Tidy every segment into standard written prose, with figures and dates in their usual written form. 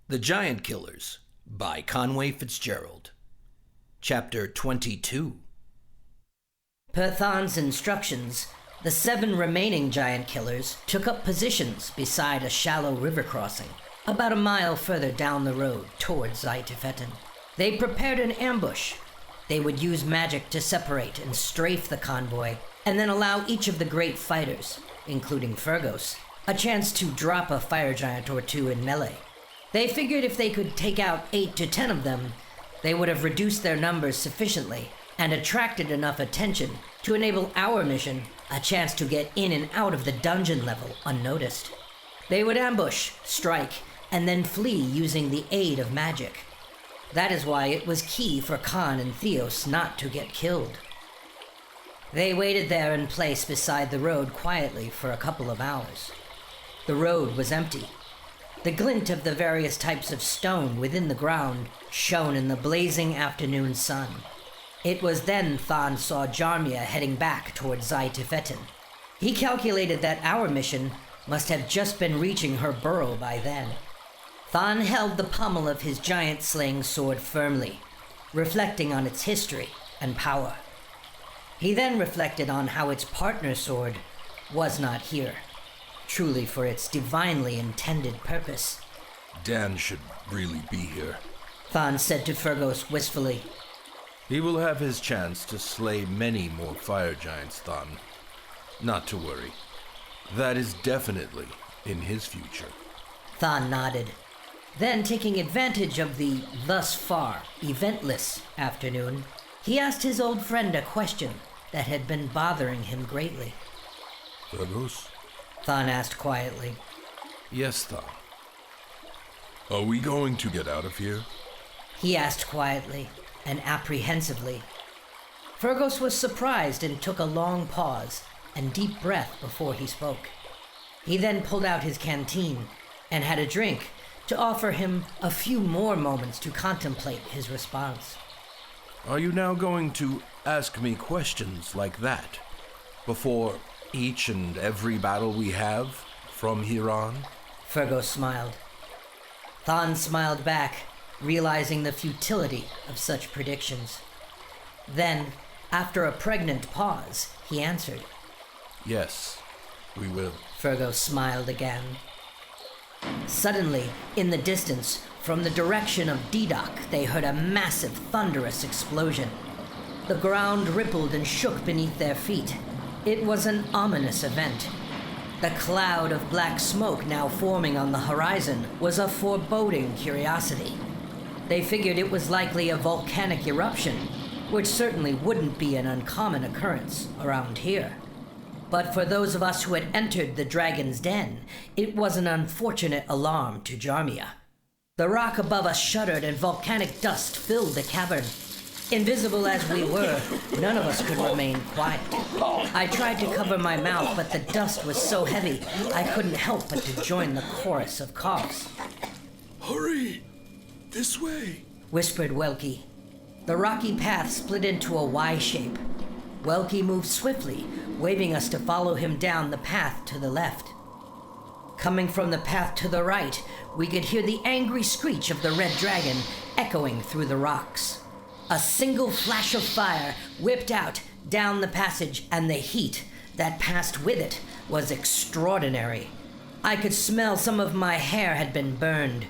The Giant Killers by Conway Fitzgerald. Chapter 22. Per Than's instructions, the 7 remaining giant killers took up positions beside a shallow river crossing, about a mile further down the road towards Czi Teffeton. They prepared an ambush. They would use magic to separate and strafe the convoy, and then allow each of the great fighters, including Fergus, a chance to drop a fire giant or two in melee. They figured if they could take out 8 to 10 of them, they would have reduced their numbers sufficiently and attracted enough attention to enable our mission a chance to get in and out of the dungeon level unnoticed. They would ambush, strike, and then flee using the aid of magic. That is why it was key for Khan and Theos not to get killed. They waited there in place beside the road quietly for a couple of hours. The road was empty. The glint of the various types of stone within the ground shone in the blazing afternoon sun. It was then Than saw Jarmia heading back towards Czi Teffeton. He calculated that our mission must have just been reaching her burrow by then. Than held the pommel of his giant-slaying sword firmly, reflecting on its history and power. He then reflected on how its partner sword was not here, truly for its divinely intended purpose. Dan should really be here, Than said to Fergus wistfully. He will have his chance to slay many more fire giants, Than. Not to worry. That is definitely in his future. Than nodded. Then, taking advantage of the thus far eventless afternoon, he asked his old friend a question that had been bothering him greatly. Fergus? Than asked quietly. Yes, Than. Are we going to get out of here? He asked quietly and apprehensively. Fergus was surprised and took a long pause and deep breath before he spoke. He then pulled out his canteen and had a drink to offer him a few more moments to contemplate his response. Are you now going to ask me questions like that before each and every battle we have from here on? Fergus smiled. Than smiled back, realizing the futility of such predictions. Then, after a pregnant pause, he answered. Yes, we will. Fergus smiled again. Suddenly, in the distance, from the direction of Didak, they heard a massive, thunderous explosion. The ground rippled and shook beneath their feet. It was an ominous event. The cloud of black smoke now forming on the horizon was a foreboding curiosity. They figured it was likely a volcanic eruption, which certainly wouldn't be an uncommon occurrence around here. But for those of us who had entered the dragon's den, it was an unfortunate alarm to Jarmia. The rock above us shuddered and volcanic dust filled the cavern. Invisible as we were, none of us could remain quiet. I tried to cover my mouth, but the dust was so heavy, I couldn't help but to join the chorus of coughs. Hurry! This way! Whispered Welky. The rocky path split into a Y shape. Welky moved swiftly, waving us to follow him down the path to the left. Coming from the path to the right, we could hear the angry screech of the red dragon echoing through the rocks. A single flash of fire whipped out down the passage, and the heat that passed with it was extraordinary. I could smell some of my hair had been burned.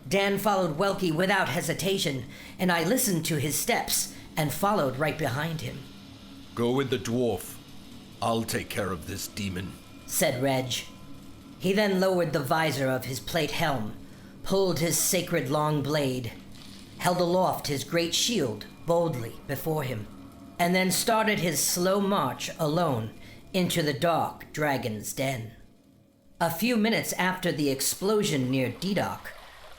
Dan followed Welky without hesitation, and I listened to his steps and followed right behind him. Go with the dwarf. I'll take care of this demon, said Reg. He then lowered the visor of his plate helm, pulled his sacred long blade, held aloft his great shield boldly before him, and then started his slow march alone into the dark dragon's den. A few minutes after the explosion near Didak,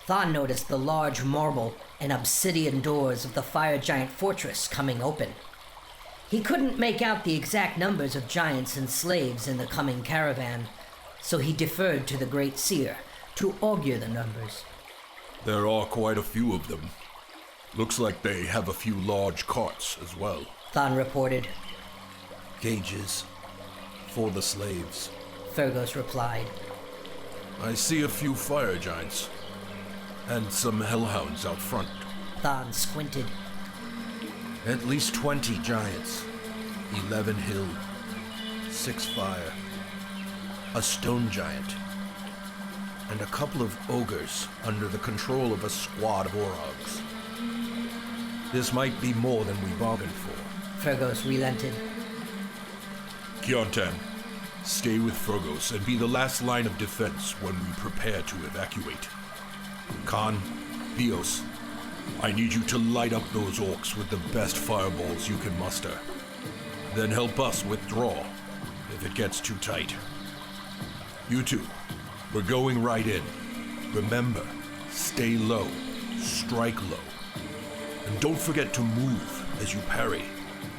Than noticed the large marble and obsidian doors of the fire giant fortress coming open. He couldn't make out the exact numbers of giants and slaves in the coming caravan, so he deferred to the Great Seer to augur the numbers. There are quite a few of them. Looks like they have a few large carts as well. Than reported. Cages for the slaves, Fergus replied. I see a few fire giants. and some hellhounds out front. Thon squinted. At least 20 giants. 11 hill, 6 fire, a stone giant, and a couple of ogres under the control of a squad of orogs. This might be more than we bargained for. Fergus relented. Kiontan, stay with Fergus and be the last line of defense when we prepare to evacuate. Khan, Theos, I need you to light up those orcs with the best fireballs you can muster. Then help us withdraw if it gets too tight. You two, we're going right in. Remember, stay low, strike low. And don't forget to move as you parry.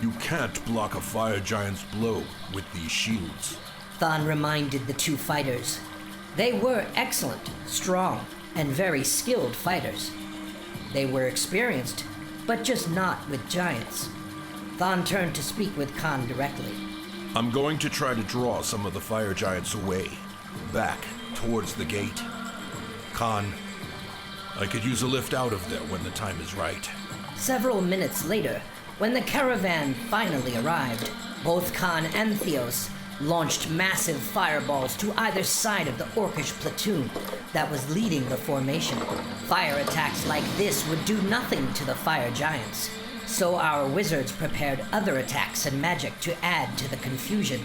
You can't block a fire giant's blow with these shields. Thon reminded the two fighters. They were excellent, strong, and very skilled fighters. They were experienced, but just not with giants. Thon turned to speak with Khan directly. I'm going to try to draw some of the fire giants away, back towards the gate. Khan, I could use a lift out of there when the time is right. Several minutes later, when the caravan finally arrived, both Khan and Theos launched massive fireballs to either side of the orcish platoon that was leading the formation. Fire attacks like this would do nothing to the fire giants, so our wizards prepared other attacks and magic to add to the confusion.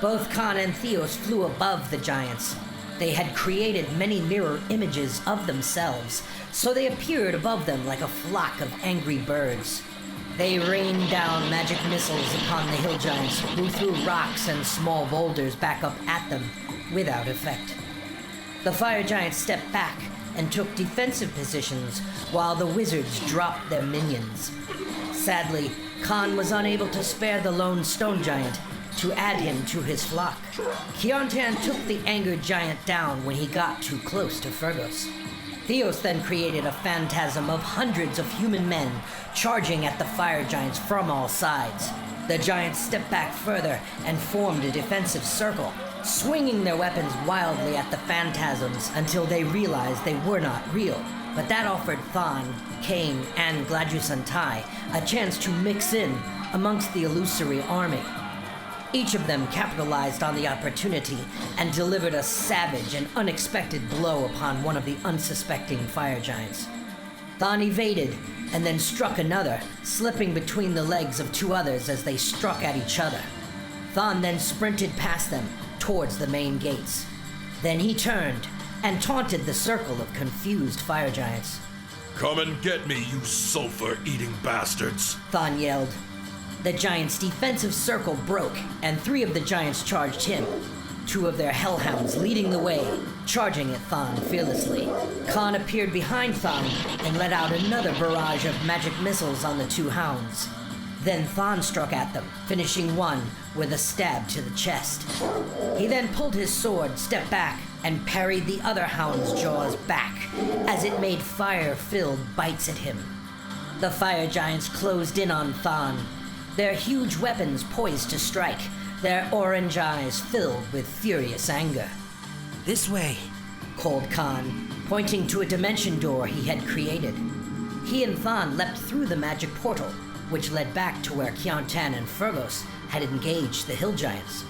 Both Khan and Theos flew above the giants. They had created many mirror images of themselves, so they appeared above them like a flock of angry birds. They rained down magic missiles upon the hill giants, who threw rocks and small boulders back up at them, without effect. The fire giants stepped back and took defensive positions while the wizards dropped their minions. Sadly, Khan was unable to spare the lone stone giant to add him to his flock. Kiontan took the angered giant down when he got too close to Fergus. Theos then created a phantasm of hundreds of human men charging at the fire giants from all sides. The giants stepped back further and formed a defensive circle, swinging their weapons wildly at the phantasms until they realized they were not real. But that offered Thon, Kane, and Gladjusantai a chance to mix in amongst the illusory army. Each of them capitalized on the opportunity and delivered a savage and unexpected blow upon one of the unsuspecting fire giants. Thon evaded and then struck another, slipping between the legs of two others as they struck at each other. Thon then sprinted past them towards the main gates. Then he turned and taunted the circle of confused fire giants. Come and get me, you sulfur-eating bastards! Thon yelled. The giants' defensive circle broke, and 3 of the giants charged him, 2 of their hellhounds leading the way, charging at Thon fearlessly. Khan appeared behind Thon and let out another barrage of magic missiles on the 2 hounds. Then Thon struck at them, finishing one with a stab to the chest. He then pulled his sword, stepped back, and parried the other hound's jaws back as it made fire-filled bites at him. The fire giants closed in on Thon, their huge weapons poised to strike, their orange eyes filled with furious anger. "This way," called Khan, pointing to a dimension door he had created. He and Thon leapt through the magic portal, which led back to where Kiontan and Fergus had engaged the hill giants.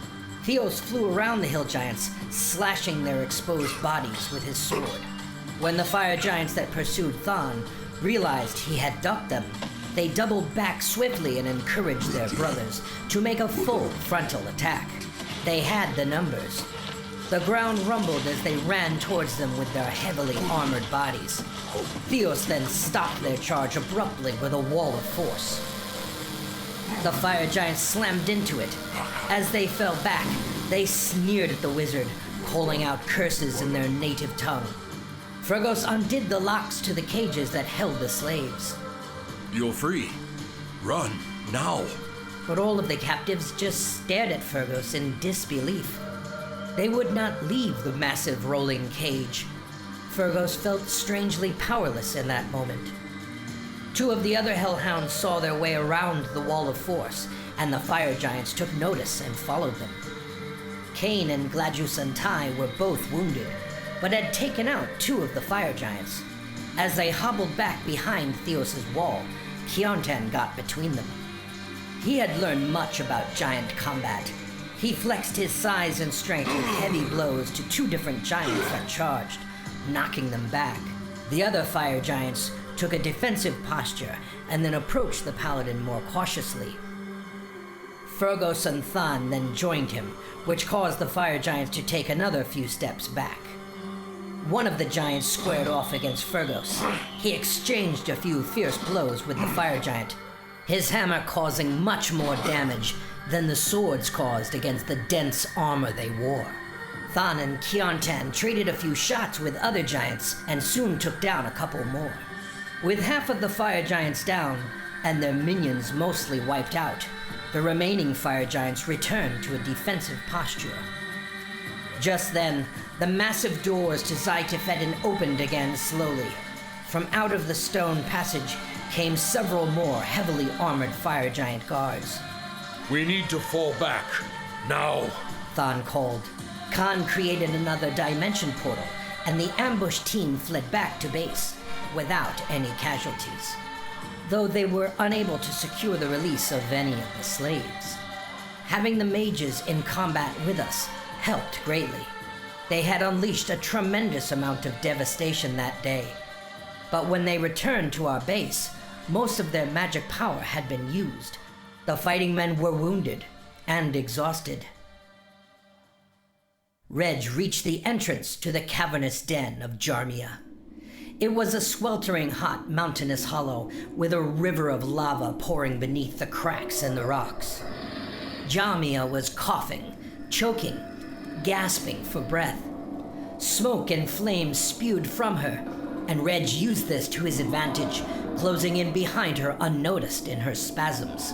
Theos flew around the hill giants, slashing their exposed bodies with his sword. When the fire giants that pursued Thon realized he had ducked them, they doubled back swiftly and encouraged their brothers to make a full frontal attack. They had the numbers. The ground rumbled as they ran towards them with their heavily armored bodies. Theos then stopped their charge abruptly with a wall of force. The fire giants slammed into it. As they fell back, they sneered at the wizard, calling out curses in their native tongue. Fergus undid the locks to the cages that held the slaves. You're free. Run, now. But all of the captives just stared at Fergus in disbelief. They would not leave the massive rolling cage. Fergus felt strangely powerless in that moment. 2 of the other hellhounds saw their way around the wall of force, and the fire giants took notice and followed them. Kane and Gladjusantai were both wounded, but had taken out 2 of the fire giants. As they hobbled back behind Theos's wall, Teffeton got between them. He had learned much about giant combat. He flexed his size and strength with heavy blows to two different giants that charged, knocking them back. The other fire giants took a defensive posture and then approached the paladin more cautiously. Fergus and Than then joined him, which caused the fire giants to take another few steps back. One of the giants squared off against Fergus. He exchanged a few fierce blows with the fire giant, his hammer causing much more damage than the swords caused against the dense armor they wore. Than and Teffeton traded a few shots with other giants and soon took down a couple more. With half of the fire giants down and their minions mostly wiped out, the remaining fire giants returned to a defensive posture. Just then, the massive doors to Czi Teffeton opened again slowly. From out of the stone passage came several more heavily armored fire giant guards. We need to fall back. Now. Than called. Khan created another dimension portal, and the ambushed team fled back to base, without any casualties. Though they were unable to secure the release of any of the slaves. Having the mages in combat with us helped greatly. They had unleashed a tremendous amount of devastation that day. But when they returned to our base, most of their magic power had been used. The fighting men were wounded and exhausted. Reg reached the entrance to the cavernous den of Jarmia. It was a sweltering hot mountainous hollow with a river of lava pouring beneath the cracks in the rocks. Jarmia was coughing, choking, gasping for breath. Smoke and flames spewed from her, and Reg used this to his advantage, closing in behind her unnoticed in her spasms.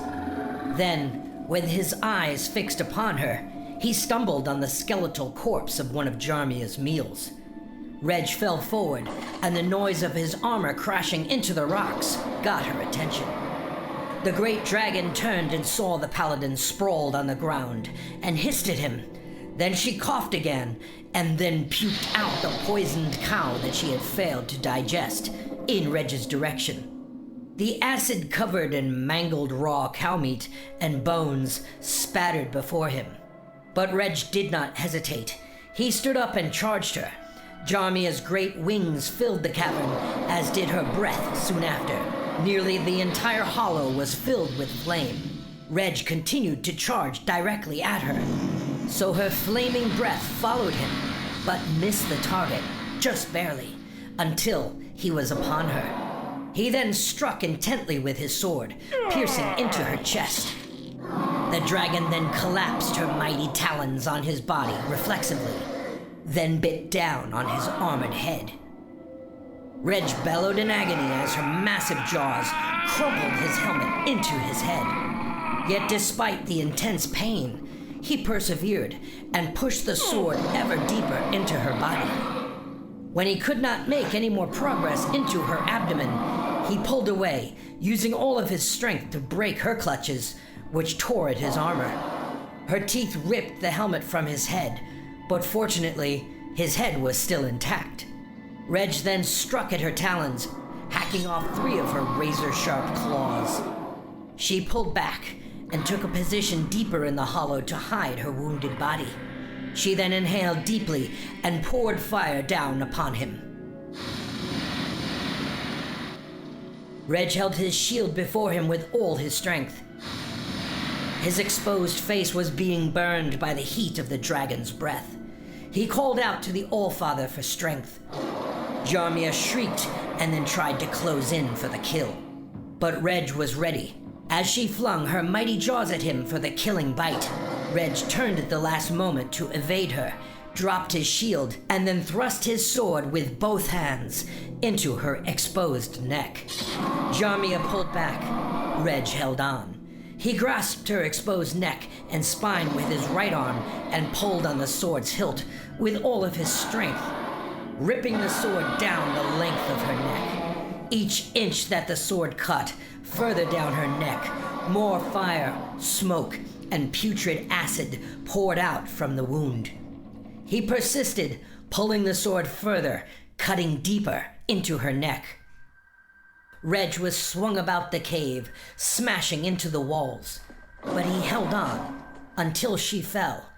Then, with his eyes fixed upon her, he stumbled on the skeletal corpse of one of Jarmia's meals. Reg fell forward, and the noise of his armor crashing into the rocks got her attention. The great dragon turned and saw the paladin sprawled on the ground, and hissed at him. Then she coughed again, and then puked out the poisoned cow that she had failed to digest, in Reg's direction. The acid-covered and mangled raw cow meat and bones spattered before him. But Reg did not hesitate. He stood up and charged her. Jarmia's great wings filled the cavern, as did her breath soon after. Nearly the entire hollow was filled with flame. Reg continued to charge directly at her. So her flaming breath followed him, but missed the target, just barely, until he was upon her. He then struck intently with his sword, piercing into her chest. The dragon then collapsed her mighty talons on his body reflexively, then bit down on his armored head. Reg bellowed in agony as her massive jaws crumpled his helmet into his head. Yet despite the intense pain, he persevered and pushed the sword ever deeper into her body. When he could not make any more progress into her abdomen, he pulled away, using all of his strength to break her clutches, which tore at his armor. Her teeth ripped the helmet from his head, but fortunately, his head was still intact. Reg then struck at her talons, hacking off 3 of her razor-sharp claws. She pulled back and took a position deeper in the hollow to hide her wounded body. She then inhaled deeply and poured fire down upon him. Reg held his shield before him with all his strength. His exposed face was being burned by the heat of the dragon's breath. He called out to the Allfather for strength. Jarmia shrieked and then tried to close in for the kill. But Reg was ready. As she flung her mighty jaws at him for the killing bite, Reg turned at the last moment to evade her, dropped his shield, and then thrust his sword with both hands into her exposed neck. Jarmia pulled back. Reg held on. He grasped her exposed neck and spine with his right arm and pulled on the sword's hilt with all of his strength, ripping the sword down the length of her neck. Each inch that the sword cut, further down her neck, more fire, smoke, and putrid acid poured out from the wound. He persisted, pulling the sword further, cutting deeper into her neck. Reg was swung about the cave, smashing into the walls, but he held on until she fell,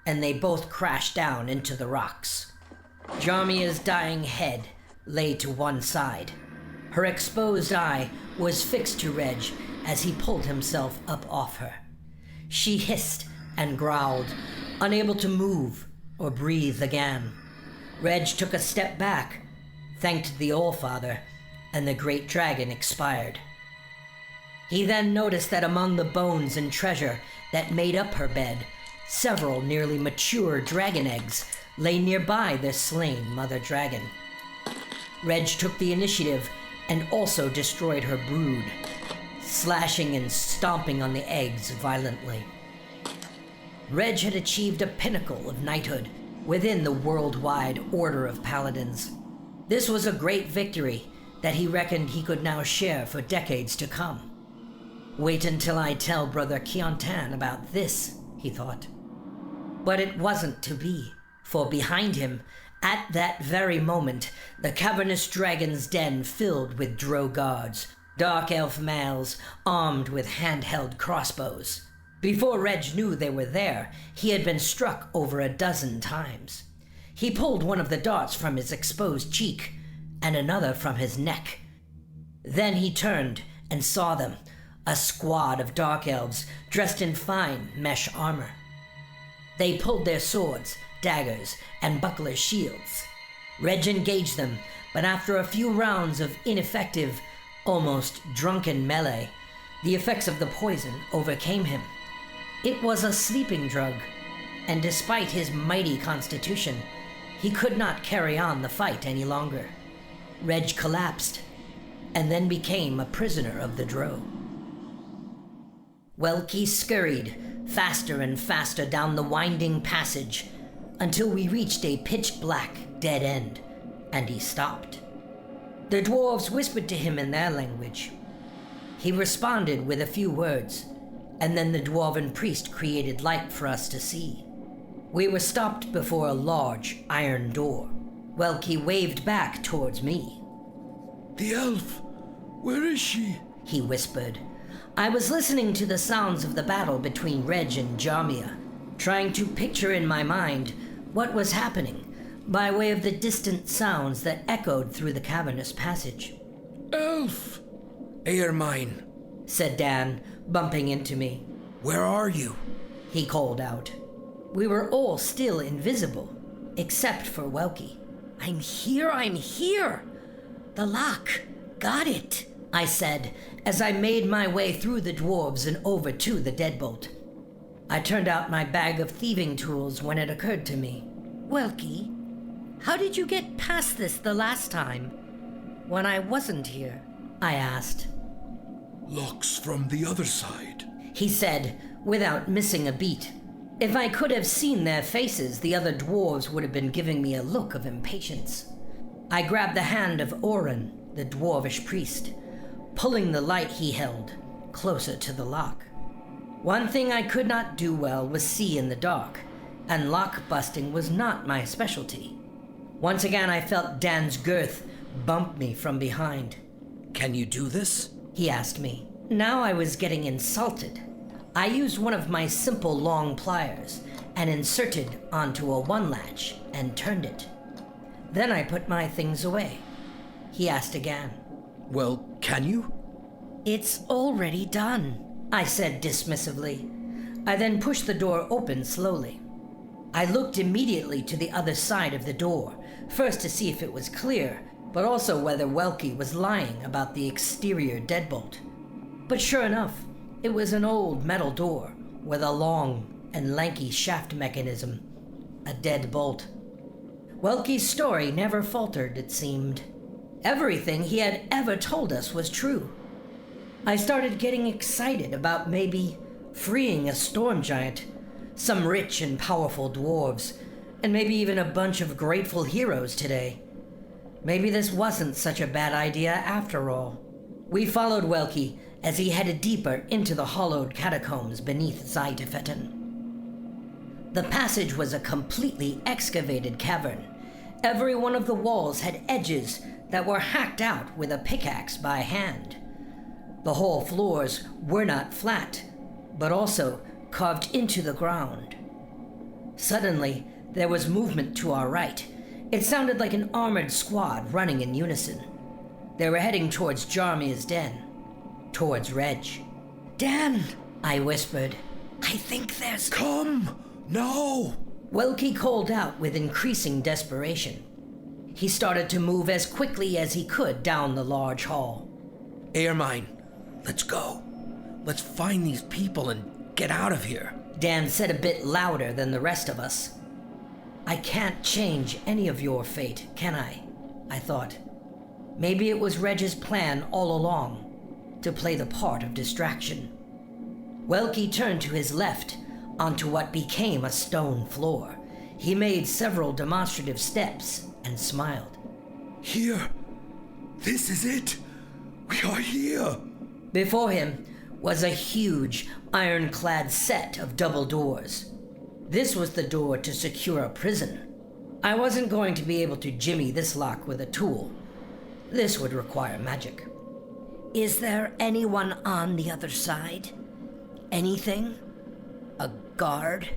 and they both crashed down into the rocks. Jarmia's dying head lay to one side. Her exposed eye was fixed to Reg as he pulled himself up off her. She hissed and growled, unable to move or breathe again. Reg took a step back, thanked the Allfather, and the great dragon expired. He then noticed that among the bones and treasure that made up her bed, several nearly mature dragon eggs lay nearby their slain mother dragon. Reg took the initiative and also destroyed her brood, slashing and stomping on the eggs violently. Reg had achieved a pinnacle of knighthood within the worldwide order of paladins. This was a great victory that he reckoned he could now share for decades to come. Wait until I tell Brother Kiontan about this, he thought. But it wasn't to be, for behind him, at that very moment, the cavernous dragon's den filled with drow guards, dark elf males armed with handheld crossbows. Before Reg knew they were there, he had been struck over a dozen times. He pulled one of the darts from his exposed cheek, and another from his neck. Then he turned and saw them, a squad of dark elves dressed in fine mesh armor. They pulled their swords, daggers, and buckler shields. Reg engaged them, but after a few rounds of ineffective, almost drunken melee, the effects of the poison overcame him. It was a sleeping drug, and despite his mighty constitution, he could not carry on the fight any longer. Reg collapsed, and then became a prisoner of the drow. Welky scurried faster and faster down the winding passage until we reached a pitch-black dead end, and he stopped. The dwarves whispered to him in their language. He responded with a few words, and then the dwarven priest created light for us to see. We were stopped before a large iron door. Welky waved back towards me. The elf! Where is she? He whispered. I was listening to the sounds of the battle between Reg and Jarmia, trying to picture in my mind what was happening by way of the distant sounds that echoed through the cavernous passage. Elf! Ermine, Said Dan, bumping into me. where are you? He called out. We were all still invisible, except for Welky. I'm here! The lock! Got it! I said, as I made my way through the dwarves and over to the deadbolt. I turned out my bag of thieving tools when it occurred to me. Welky, how did you get past this the last time, when I wasn't here? I asked. Locks from the other side. He said, without missing a beat. If I could have seen their faces, the other dwarves would have been giving me a look of impatience. I grabbed the hand of Oren, the dwarvish priest, pulling the light he held closer to the lock. One thing I could not do well was see in the dark, and lock busting was not my specialty. Once again I felt Dan's girth bump me from behind. Can you do this? He asked me. Now I was getting insulted. I used one of my simple long pliers and inserted onto a one latch and turned it. Then I put my things away. He asked again. Well, can you? It's already done, I said dismissively. I then pushed the door open slowly. I looked immediately to the other side of the door, first to see if it was clear, but also whether Welky was lying about the exterior deadbolt. But sure enough, it was an old metal door with a long and lanky shaft mechanism, a dead bolt. Welky's story never faltered, it seemed. Everything he had ever told us was true. I started getting excited about maybe freeing a storm giant, some rich and powerful dwarves, and maybe even a bunch of grateful heroes today. Maybe this wasn't such a bad idea after all. We followed Welky as he headed deeper into the hollowed catacombs beneath Czi Teffeton. The passage was a completely excavated cavern. Every one of the walls had edges that were hacked out with a pickaxe by hand. The hall floors were not flat, but also carved into the ground. Suddenly, there was movement to our right. It sounded like an armored squad running in unison. They were heading towards Jarmir's den, towards Reg. Dan! I whispered, "I think there's..." Come! Now! Welky called out with increasing desperation. He started to move as quickly as he could down the large hall. Ermine, let's go. Let's find these people and get out of here. Dan said a bit louder than the rest of us. I can't change any of your fate, can I? I thought. Maybe it was Reg's plan all along, to play the part of distraction. Welky turned to his left, onto what became a stone floor. He made several demonstrative steps and smiled. Here! This is it! We are here! Before him was a huge, ironclad set of double doors. This was the door to secure a prison. I wasn't going to be able to jimmy this lock with a tool. This would require magic. Is there anyone on the other side? Anything? A guard?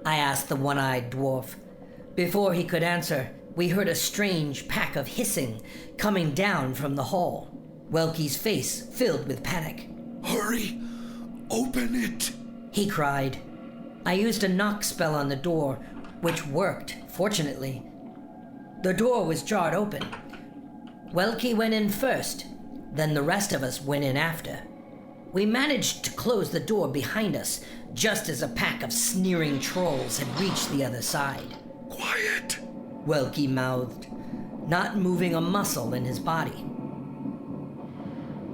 I asked the one-eyed dwarf. Before he could answer, we heard a strange pack of hissing coming down from the hall. Welky's face filled with panic. Hurry! Open it! He cried. I used a knock spell on the door, which worked, fortunately. The door was jarred open. Welky went in first, then the rest of us went in after. We managed to close the door behind us, just as a pack of sneering trolls had reached the other side. Quiet! Welky mouthed, not moving a muscle in his body.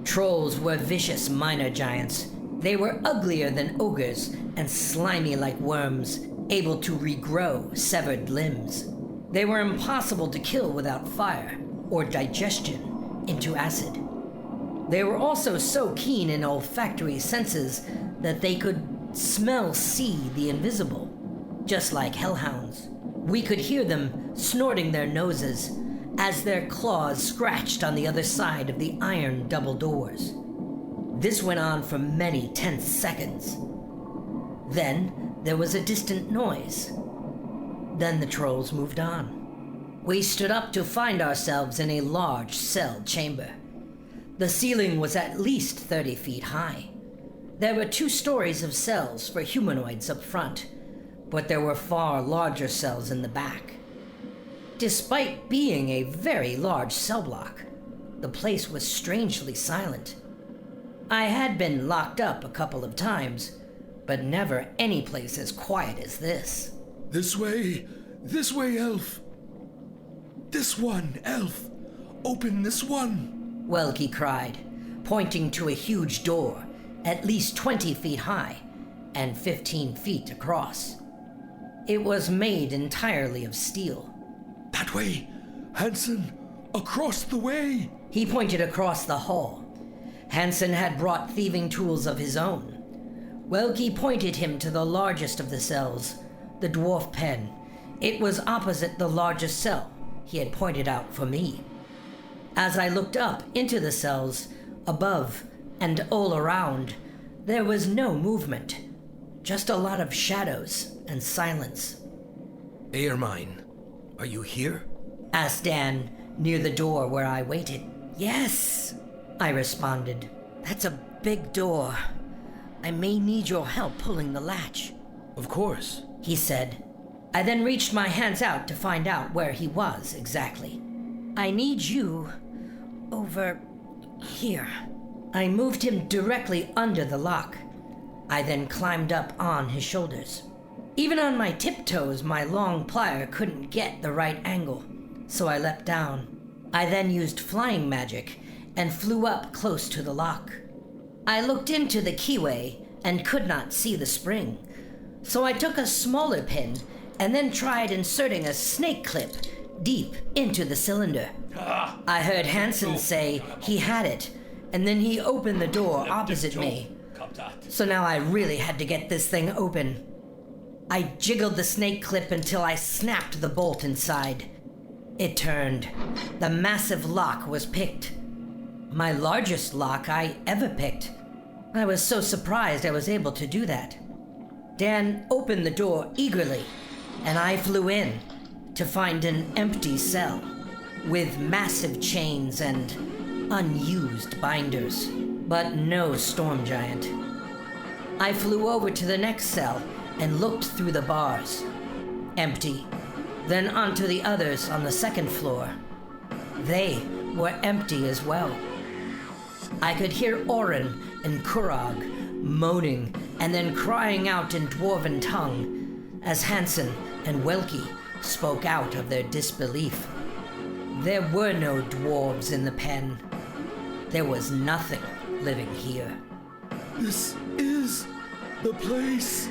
Trolls were vicious minor giants. They were uglier than ogres and slimy like worms, able to regrow severed limbs. They were impossible to kill without fire or digestion into acid. They were also so keen in olfactory senses that they could see the invisible, just like hellhounds. We could hear them snorting their noses as their claws scratched on the other side of the iron double doors. This went on for many tense seconds. Then there was a distant noise. Then the trolls moved on. We stood up to find ourselves in a large cell chamber. The ceiling was at least 30 feet high. There were 2 stories of cells for humanoids up front, but there were far larger cells in the back. Despite being a very large cell block, the place was strangely silent. I had been locked up a couple of times, but never any place as quiet as this. This way, elf! This one, elf! Open this one! Welky cried, pointing to a huge door, at least 20 feet high and 15 feet across. It was made entirely of steel. That way! Hansen! Across the way! He pointed across the hall. Hansen had brought thieving tools of his own. Welky pointed him to the largest of the cells, the dwarf pen. It was opposite the largest cell he had pointed out for me. As I looked up into the cells, above and all around, there was no movement, just a lot of shadows and silence. Ermine, are you here? Asked Dan near the door where I waited. Yes, I responded. That's a big door. I may need your help pulling the latch. Of course. He said. I then reached my hands out to find out where he was exactly. I need you over here. I moved him directly under the lock. I then climbed up on his shoulders. Even on my tiptoes, my long plier couldn't get the right angle, so I leapt down. I then used flying magic and flew up close to the lock. I looked into the keyway and could not see the spring, so I took a smaller pin and then tried inserting a snake clip deep into the cylinder. I heard Hansen say he had it, and then he opened the door opposite me. So now I really had to get this thing open. I jiggled the snake clip until I snapped the bolt inside. It turned. The massive lock was picked. My largest lock I ever picked. I was so surprised I was able to do that. Dan opened the door eagerly, and I flew in to find an empty cell with massive chains and unused binders, but no storm giant. I flew over to the next cell and looked through the bars. Empty. Then onto the others on the second floor. They were empty as well. I could hear Orin and Kurog moaning and then crying out in dwarven tongue as Hansen and Welky spoke out of their disbelief. There were no dwarves in the pen. There was nothing living here. This is the place.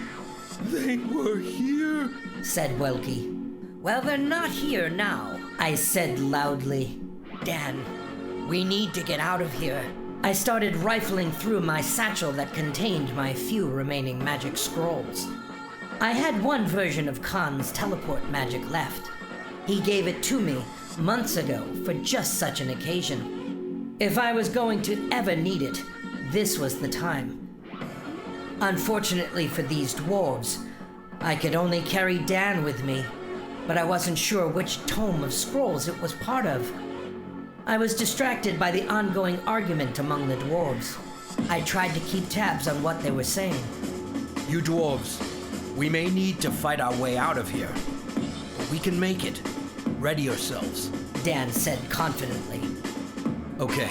They were here, said Welky. Well, they're not here now, I said loudly. Dan, we need to get out of here. I started rifling through my satchel that contained my few remaining magic scrolls. I had one version of Khan's teleport magic left. He gave it to me months ago for just such an occasion. If I was going to ever need it, this was the time. Unfortunately for these dwarves, I could only carry Dan with me, but I wasn't sure which tome of scrolls it was part of. I was distracted by the ongoing argument among the dwarves. I tried to keep tabs on what they were saying. You dwarves, we may need to fight our way out of here, but we can make it. Ready yourselves, Dan said confidently. Okay,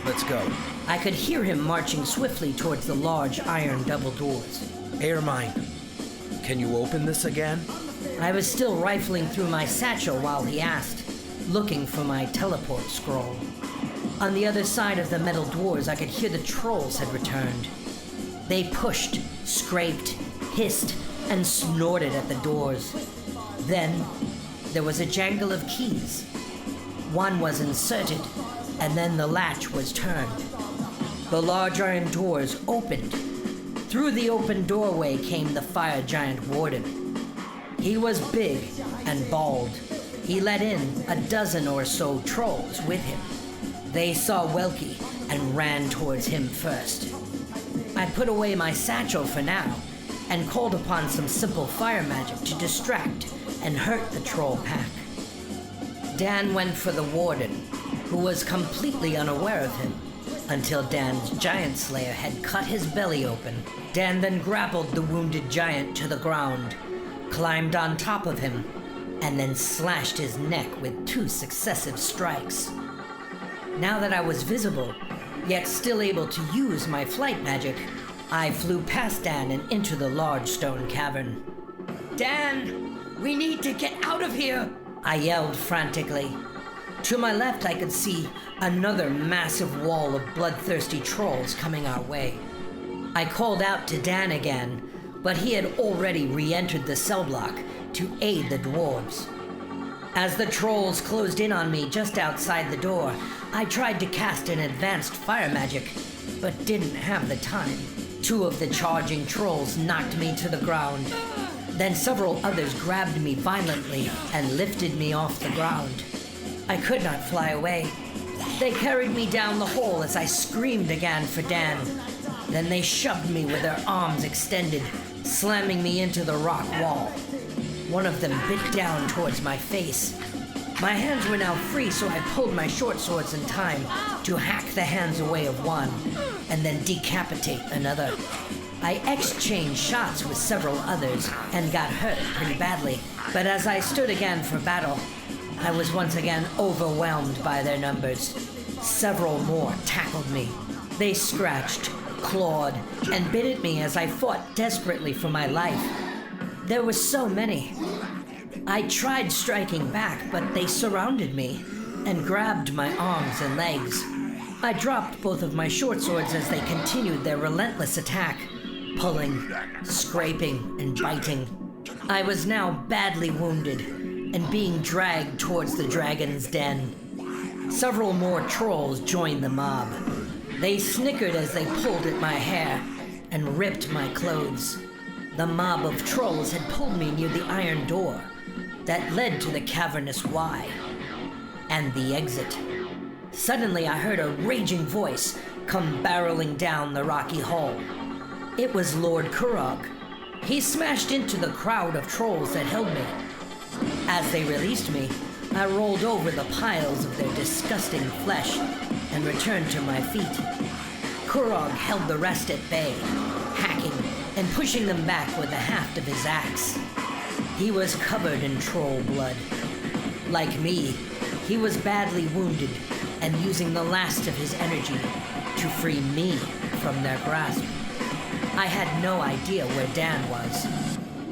let's go. I could hear him marching swiftly towards the large iron double doors. Ermine, can you open this again? I was still rifling through my satchel while he asked, looking for my teleport scroll. On the other side of the metal doors, I could hear the trolls had returned. They pushed, scraped, hissed, and snorted at the doors. Then, there was a jangle of keys. One was inserted, and then the latch was turned. The large iron doors opened. Through the open doorway came the fire giant warden. He was big and bald. He let in a dozen or so trolls with him. They saw Welky and ran towards him first. I put away my satchel for now and called upon some simple fire magic to distract and hurt the troll pack. Dan went for the warden, who was completely unaware of him, until Dan's giant slayer had cut his belly open. Dan then grappled the wounded giant to the ground, climbed on top of him, and then slashed his neck with 2 successive strikes. Now that I was visible, yet still able to use my flight magic, I flew past Dan and into the large stone cavern. Dan, we need to get out of here, I yelled frantically. To my left, I could see another massive wall of bloodthirsty trolls coming our way. I called out to Dan again, but he had already re-entered the cell block to aid the dwarves. As the trolls closed in on me just outside the door, I tried to cast an advanced fire magic, but didn't have the time. 2 of the charging trolls knocked me to the ground. Then several others grabbed me violently and lifted me off the ground. I could not fly away. They carried me down the hole as I screamed again for Dan. Then they shoved me with their arms extended, slamming me into the rock wall. One of them bit down towards my face. My hands were now free, so I pulled my short swords in time to hack the hands away of one, and then decapitate another. I exchanged shots with several others and got hurt pretty badly, but as I stood again for battle, I was once again overwhelmed by their numbers. Several more tackled me. They scratched, clawed, and bit at me as I fought desperately for my life. There were so many. I tried striking back, but they surrounded me and grabbed my arms and legs. I dropped both of my short swords as they continued their relentless attack, pulling, scraping, and biting. I was now badly wounded and being dragged towards the dragon's den. Several more trolls joined the mob. They snickered as they pulled at my hair and ripped my clothes. The mob of trolls had pulled me near the iron door that led to the cavernous Y. and the exit. Suddenly, I heard a raging voice come barreling down the rocky hall. It was Lord Kurog. He smashed into the crowd of trolls that held me. As they released me, I rolled over the piles of their disgusting flesh and returned to my feet. Kurog held the rest at bay, hacking and pushing them back with the haft of his axe. He was covered in troll blood. Like me, he was badly wounded and using the last of his energy to free me from their grasp. I had no idea where Dan was.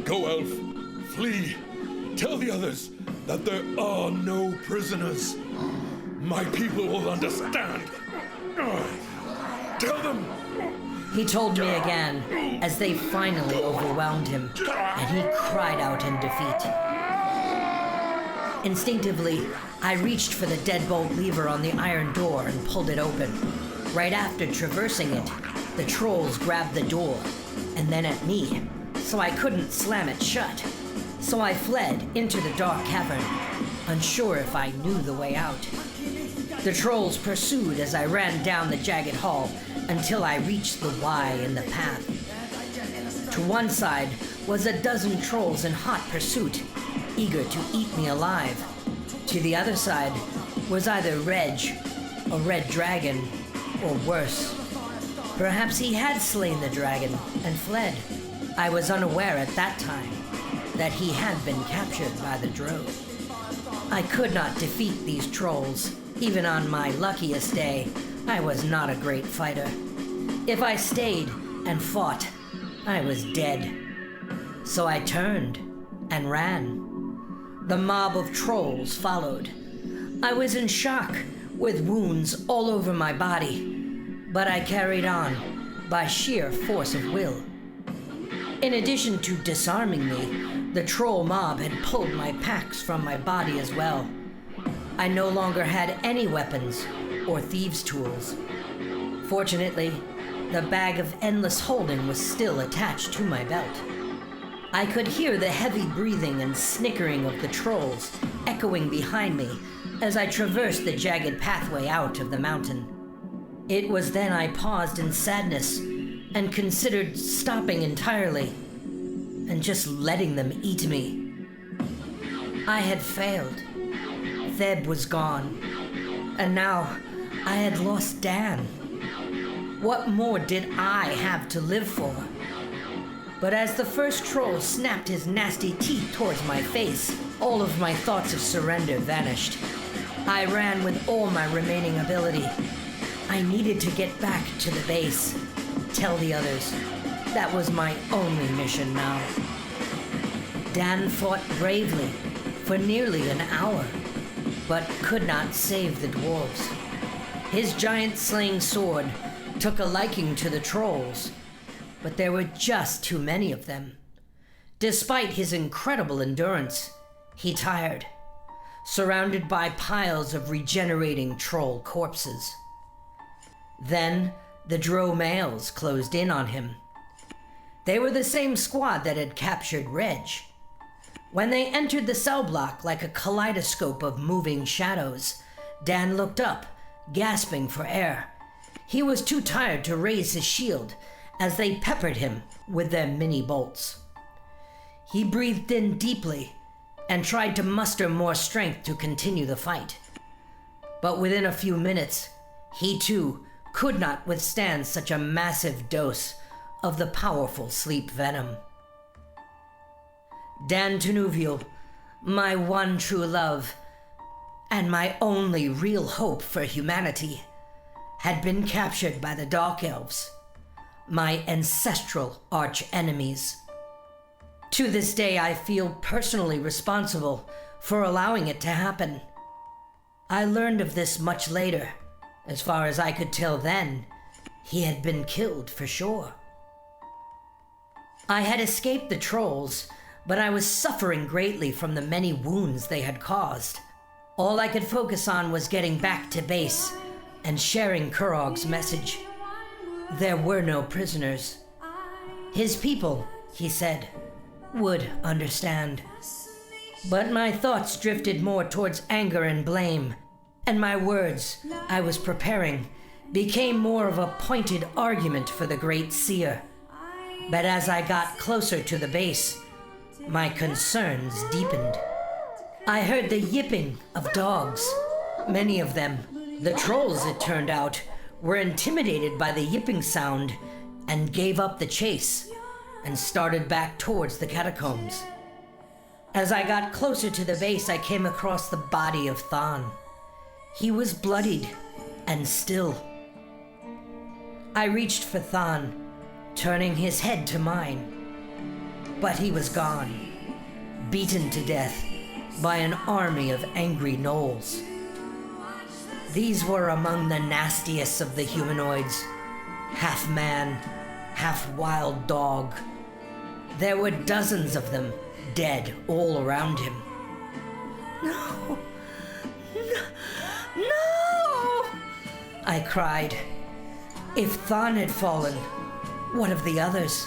Go, Elf. Flee. Tell the others that there are no prisoners. My people will understand. Tell them. He told me again as they finally overwhelmed him, and he cried out in defeat. Instinctively, I reached for the deadbolt lever on the iron door and pulled it open. Right after traversing it, the trolls grabbed the door, and then at me, so I couldn't slam it shut. So I fled into the dark cavern, unsure if I knew the way out. The trolls pursued as I ran down the jagged hall until I reached the Y in the path. To one side was a dozen trolls in hot pursuit, eager to eat me alive. To the other side was either Reg, a red dragon, or worse. Perhaps he had slain the dragon and fled. I was unaware at that time that he had been captured by the drove. I could not defeat these trolls. Even on my luckiest day, I was not a great fighter. If I stayed and fought, I was dead. So I turned and ran. The mob of trolls followed. I was in shock, with wounds all over my body, but I carried on by sheer force of will. In addition to disarming me, the troll mob had pulled my packs from my body as well. I no longer had any weapons or thieves' tools. Fortunately, the bag of endless holding was still attached to my belt. I could hear the heavy breathing and snickering of the trolls echoing behind me as I traversed the jagged pathway out of the mountain. It was then I paused in sadness and considered stopping entirely and just letting them eat me. I had failed. Theb was gone, and now I had lost Dan. What more did I have to live for? But as the first troll snapped his nasty teeth towards my face, all of my thoughts of surrender vanished. I ran with all my remaining ability. I needed to get back to the base, tell the others. That was my only mission now. Dan fought bravely for nearly an hour, but could not save the dwarves. His giant-slaying sword took a liking to the trolls, but there were just too many of them. Despite his incredible endurance, he tired, surrounded by piles of regenerating troll corpses. Then the drow males closed in on him. They were the same squad that had captured Reg. When they entered the cell block like a kaleidoscope of moving shadows, Dan looked up, gasping for air. He was too tired to raise his shield as they peppered him with their mini bolts. He breathed in deeply and tried to muster more strength to continue the fight. But within a few minutes, he too could not withstand such a massive dose of the powerful sleep venom. Dan Tunuviel, my one true love, and my only real hope for humanity, had been captured by the Dark Elves, my ancestral arch-enemies. To this day, I feel personally responsible for allowing it to happen. I learned of this much later. As far as I could tell then, he had been killed for sure. I had escaped the trolls, but I was suffering greatly from the many wounds they had caused. All I could focus on was getting back to base and sharing Kurog's message. There were no prisoners. His people, he said, would understand. But my thoughts drifted more towards anger and blame and my words I was preparing became more of a pointed argument for the great seer. But as I got closer to the base, my concerns deepened. I heard the yipping of dogs. Many of them, the trolls it turned out, were intimidated by the yipping sound and gave up the chase and started back towards the catacombs. As I got closer to the base, I came across the body of Thon. He was bloodied and still. I reached for Thon, turning his head to mine, but he was gone, beaten to death by an army of angry gnolls. These were among the nastiest of the humanoids, half man, half wild dog. There were dozens of them dead all around him. No! No! No! I cried. If Thon had fallen, what of the others?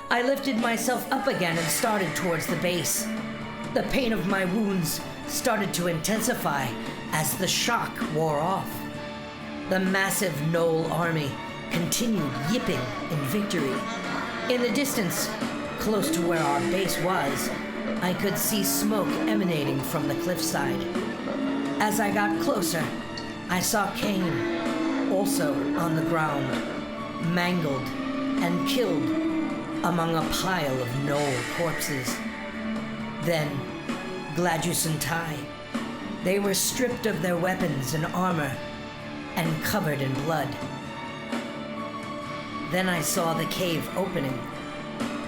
I lifted myself up again and started towards the base. The pain of my wounds started to intensify as the shock wore off. The massive Gnoll army continued yipping in victory. In the distance, close to where our base was, I could see smoke emanating from the cliffside. As I got closer, I saw Cain, also on the ground, mangled and killed among a pile of Gnoll corpses. Then, Gladius and Ty. They were stripped of their weapons and armor and covered in blood. Then I saw the cave opening.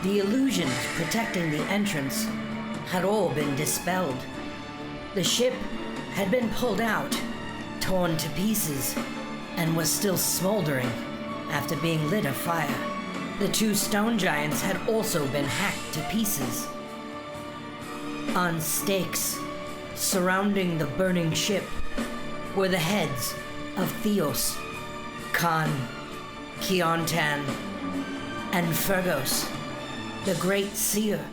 The illusions protecting the entrance had all been dispelled. The ship had been pulled out, torn to pieces, and was still smoldering after being lit afire. The two stone giants had also been hacked to pieces. On stakes surrounding the burning ship were the heads of Theos, Khan, Keontan, and Fergos, the great seer.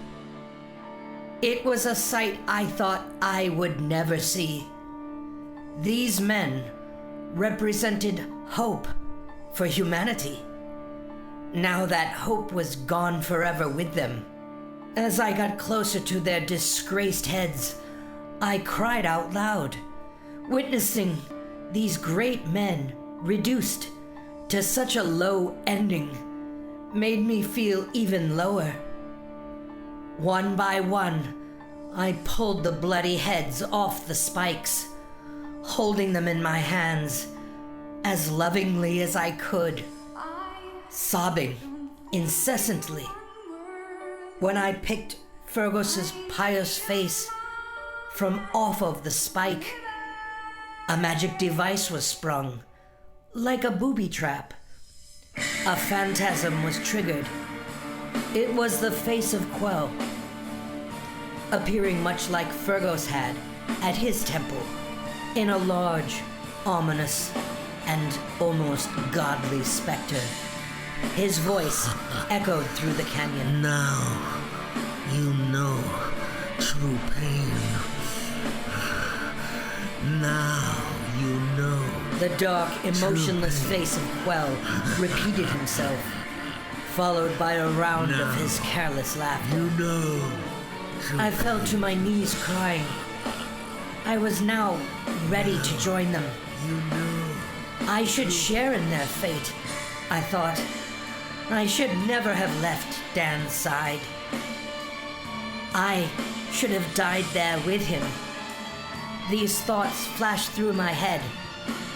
It was a sight I thought I would never see. These men represented hope for humanity. Now that hope was gone forever with them. As I got closer to their disgraced heads, I cried out loud. Witnessing these great men reduced to such a low ending made me feel even lower. One by one, I pulled the bloody heads off the spikes, holding them in my hands as lovingly as I could, sobbing incessantly. When I picked Fergus's pious face from off of the spike, a magic device was sprung, like a booby trap. A phantasm was triggered. It was the face of Quell, appearing much like Fergus had at his temple, in a large, ominous, and almost godly specter. His voice echoed through the canyon. Now you know true pain. Now you know. The dark, emotionless face of Quell repeated himself, followed by a round of his careless laughter. You know. I fell to my knees crying. I was now ready to join them. You know. I should share in their fate, I thought. I should never have left Dan's side. I should have died there with him. These thoughts flashed through my head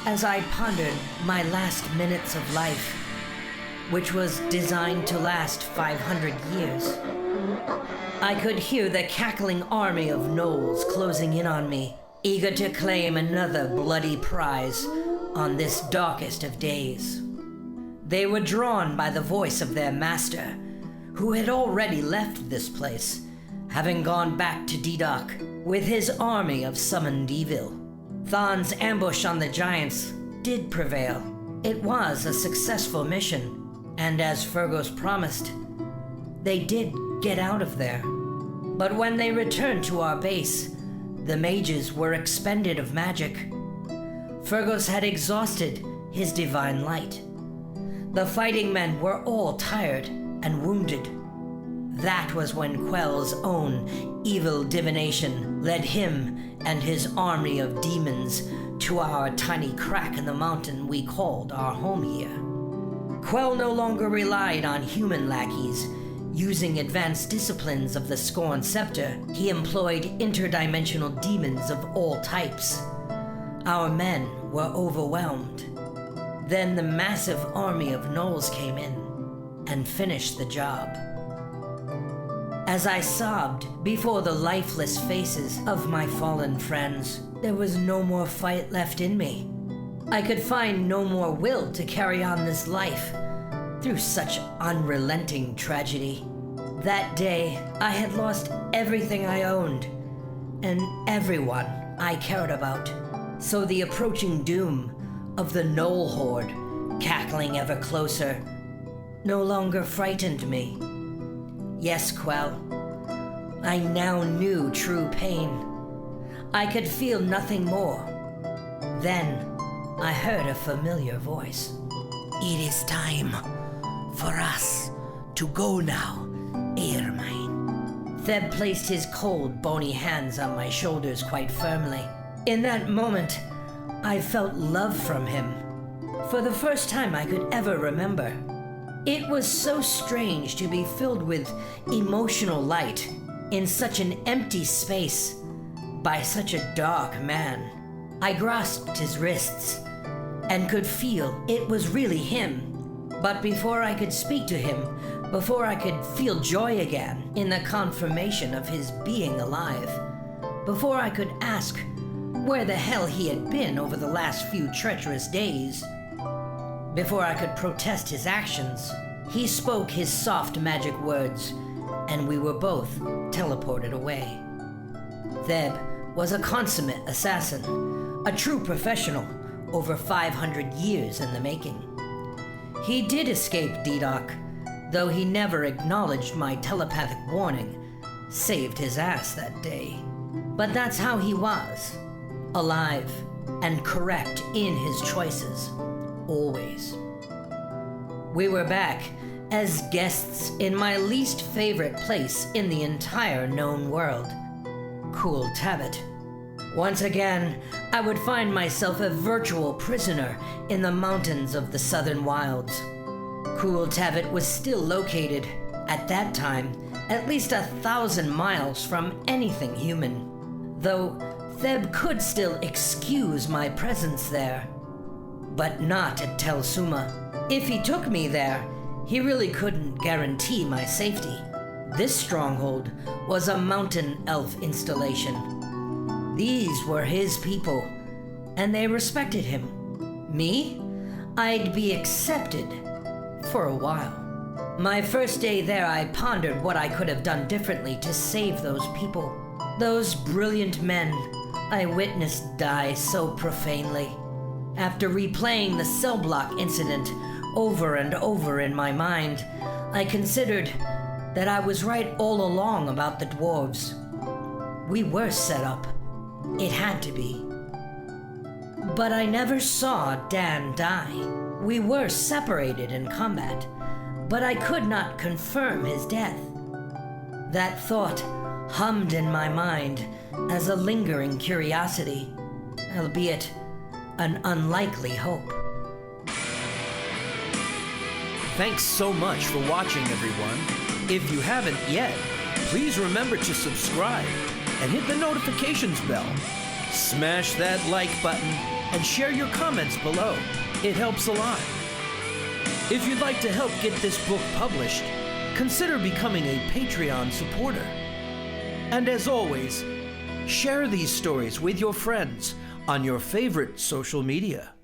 as I pondered my last minutes of life, which was designed to last 500 years. I could hear the cackling army of gnolls closing in on me, eager to claim another bloody prize on this darkest of days. They were drawn by the voice of their master, who had already left this place, having gone back to Dedok with his army of summoned evil. Thon's ambush on the giants did prevail. It was a successful mission, and as Fergus promised, they did get out of there. But when they returned to our base, the mages were expended of magic, Fergus had exhausted his divine light. The fighting men were all tired and wounded. That was when Quell's own evil divination led him and his army of demons to our tiny crack in the mountain we called our home here. Quell no longer relied on human lackeys. Using advanced disciplines of the Scorn Scepter, he employed interdimensional demons of all types. Our men were overwhelmed. Then the massive army of gnolls came in and finished the job. As I sobbed before the lifeless faces of my fallen friends, there was no more fight left in me. I could find no more will to carry on this life through such unrelenting tragedy. That day, I had lost everything I owned and everyone I cared about. So the approaching doom of the Gnoll horde, cackling ever closer, no longer frightened me. Yes, Quell, I now knew true pain. I could feel nothing more. Then I heard a familiar voice. It is time for us to go now, Ermine. Theb placed his cold, bony hands on my shoulders quite firmly. In that moment, I felt love from him, for the first time I could ever remember. It was so strange to be filled with emotional light in such an empty space by such a dark man. I grasped his wrists and could feel it was really him. But before I could speak to him, before I could feel joy again in the confirmation of his being alive, before I could ask where the hell he had been over the last few treacherous days, before I could protest his actions, he spoke his soft magic words, and we were both teleported away. Theb was a consummate assassin, a true professional, over 500 years in the making. He did escape Dedok, though he never acknowledged my telepathic warning, saved his ass that day. But that's how he was, alive and correct in his choices, always. We were back as guests in my least favorite place in the entire known world, Czi Teffeton. Once again, I would find myself a virtual prisoner in the mountains of the southern wilds. Czi Teffeton was still located, at that time, at least 1,000 miles from anything human, though Theb could still excuse my presence there, but not at Tel Suma. If he took me there, he really couldn't guarantee my safety. This stronghold was a mountain elf installation. These were his people, and they respected him. Me? I'd be accepted for a while. My first day there, I pondered what I could have done differently to save those people. Those brilliant men I witnessed die so profanely. After replaying the cell block incident over and over in my mind, I considered that I was right all along about the dwarves. We were set up. It had to be. But I never saw Dan die. We were separated in combat, but I could not confirm his death. That thought hummed in my mind as a lingering curiosity, albeit an unlikely hope. Thanks so much for watching, everyone. If you haven't yet, please remember to subscribe and hit the notifications bell. Smash that like button and share your comments below. It helps a lot. If you'd like to help get this book published, consider becoming a Patreon supporter. And as always, share these stories with your friends on your favorite social media.